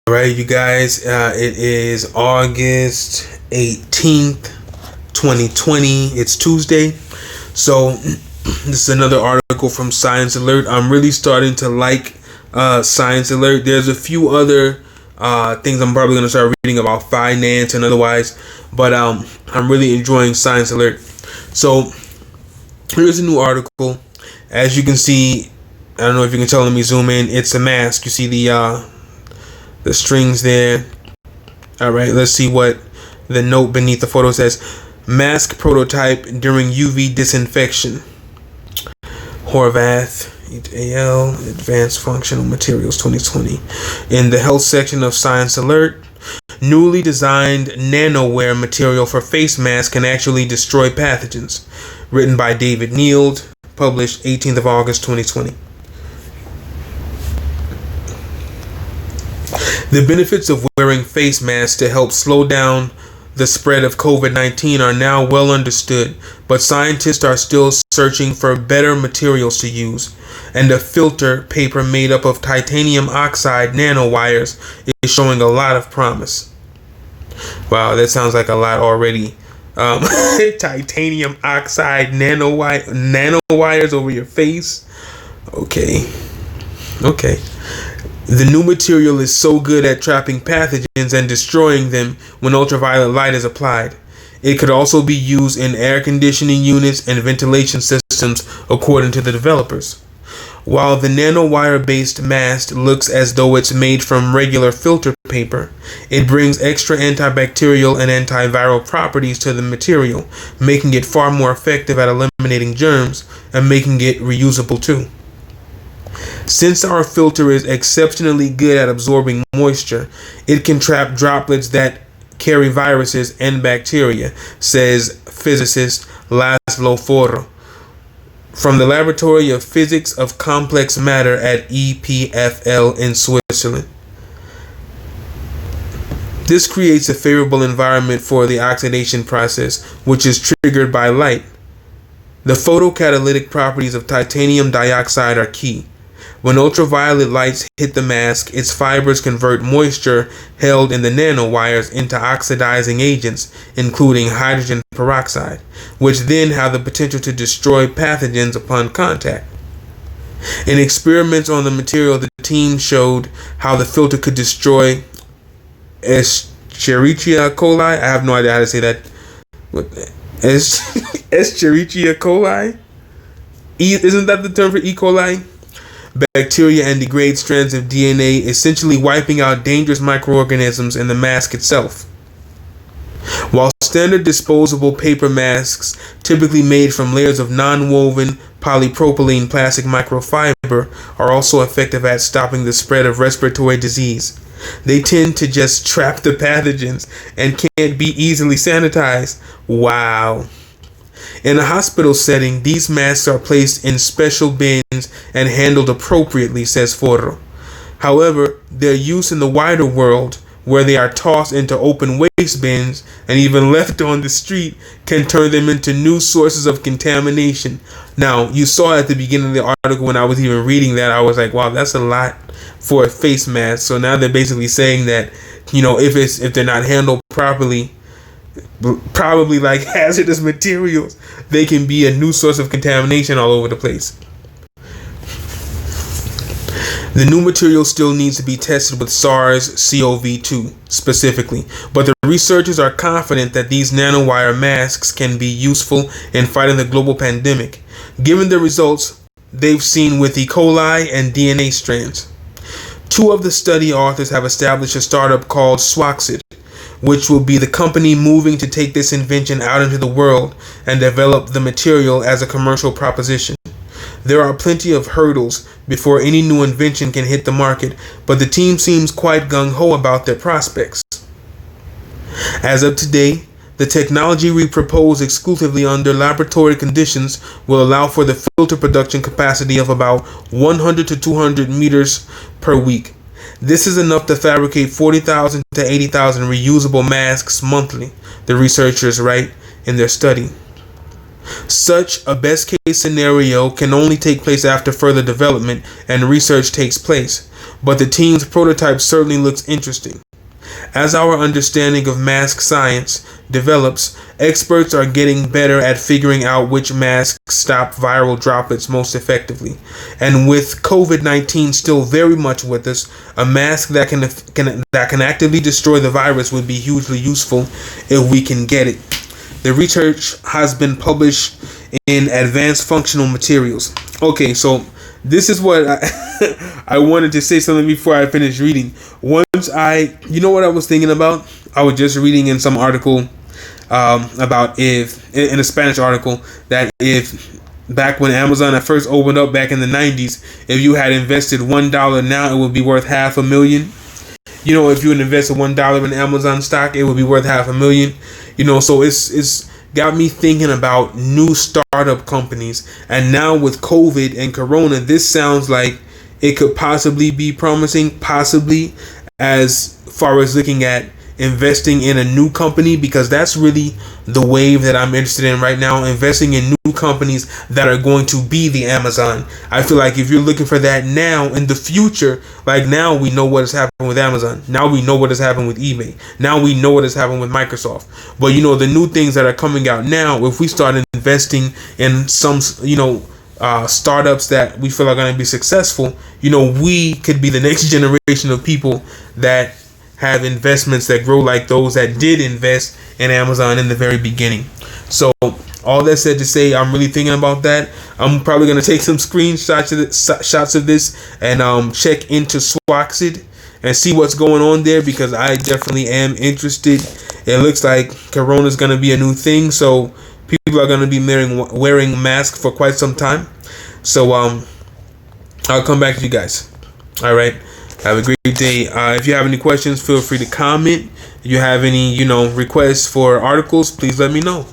right, you guys, it is August 18th, 2020. It's Tuesday. So, this is another article from Science Alert. I'm really starting to like Science Alert. There's a few other things I'm probably going to start reading about finance and otherwise, but I'm really enjoying Science Alert. So, here's a new article. As you can see, I don't know if you can tell. Let me zoom in. It's a mask. You see the strings there. All right, let's see what the note beneath the photo says. Mask prototype during UV disinfection. Horvath, AL, Advanced Functional Materials 2020. In the health section of Science Alert, newly designed Nanowire material for face mask can actually destroy pathogens. Written by David Neild, published 18th of August 2020. The benefits of wearing face masks to help slow down the spread of COVID-19 are now well understood, but scientists are still searching for better materials to use, and a filter paper made up of titanium oxide nanowires is showing a lot of promise. Wow, that sounds like a lot already. Titanium oxide nanowires over your face. Okay. The new material is so good at trapping pathogens and destroying them when ultraviolet light is applied. It could also be used in air conditioning units and ventilation systems, according to the developers. While the nanowire-based mask looks as though it's made from regular filter paper, it brings extra antibacterial and antiviral properties to the material, making it far more effective at eliminating germs and making it reusable too. Since our filter is exceptionally good at absorbing moisture, it can trap droplets that carry viruses and bacteria, says physicist Laszlo Forro from the Laboratory of Physics of Complex Matter at EPFL in Switzerland. This creates a favorable environment for the oxidation process, which is triggered by light. The photocatalytic properties of titanium dioxide are key. When ultraviolet lights hit the mask, its fibers convert moisture held in the nanowires into oxidizing agents, including hydrogen peroxide, which then have the potential to destroy pathogens upon contact. In experiments on the material, the team showed how the filter could destroy Escherichia coli. I have no idea how to say that. Escherichia coli? Isn't that the term for E. coli? Bacteria and degrade strands of DNA, essentially wiping out dangerous microorganisms in the mask itself. While standard disposable paper masks, typically made from layers of non-woven polypropylene plastic microfiber, are also effective at stopping the spread of respiratory disease. They tend to just trap the pathogens and can't be easily sanitized. Wow. In a hospital setting, these masks are placed in special bins and handled appropriately, says Forro. However, their use in the wider world, where they are tossed into open waste bins and even left on the street, can turn them into new sources of contamination. Now, you saw at the beginning of the article when I was even reading that, I was like, wow, that's a lot for a face mask. So now they're basically saying that, if they're not handled properly, probably like hazardous materials, they can be a new source of contamination all over the place. The new material still needs to be tested with SARS-CoV-2 specifically, but the researchers are confident that these nanowire masks can be useful in fighting the global pandemic, given the results they've seen with E. coli and DNA strands. Two of the study authors have established a startup called Swaxid, which will be the company moving to take this invention out into the world and develop the material as a commercial proposition. There are plenty of hurdles before any new invention can hit the market, but the team seems quite gung-ho about their prospects. As of today, the technology we propose exclusively under laboratory conditions will allow for the filter production capacity of about 100 to 200 meters per week. This is enough to fabricate 40,000 to 80,000 reusable masks monthly, the researchers write in their study. Such a best-case scenario can only take place after further development and research takes place, but the team's prototype certainly looks interesting. As our understanding of mask science develops, experts are getting better at figuring out which masks stop viral droplets most effectively. And with COVID-19 still very much with us, a mask that can actively destroy the virus would be hugely useful if we can get it. The research has been published in Advanced Functional Materials. Okay, so this is what I wanted to say something before I finish reading. You know what I was thinking about? I was just reading in some article about in a Spanish article, that if back when Amazon at first opened up back in the 90s, if you had invested $1 now, it would be worth $500,000. You know, if you would invest $1 in Amazon stock, it would be worth $500,000. You know, so it's got me thinking about new startup companies. And now with COVID and Corona, this sounds like it could possibly be promising, possibly as far as looking at investing in a new company, because that's really the wave that I'm interested in right now, investing in new companies that are going to be the Amazon. I feel like if you're looking for that now in the future, like now we know what has happened with Amazon. Now we know what has happened with eBay. Now we know what has happened with Microsoft. But you know, the new things that are coming out now, if we start investing in some, startups that we feel are going to be successful, you know, we could be the next generation of people that have investments that grow like those that did invest in Amazon in the very beginning. So all that said to say, I'm really thinking about that. I'm probably going to take some shots of this and check into Swaxid and see what's going on there, because I definitely am interested. It looks like Corona is going to be a new thing, so people are going to be wearing masks for quite some time. So I'll come back to you guys. All right. Have a great day. If you have any questions, feel free to comment. If you have any, requests for articles, please let me know.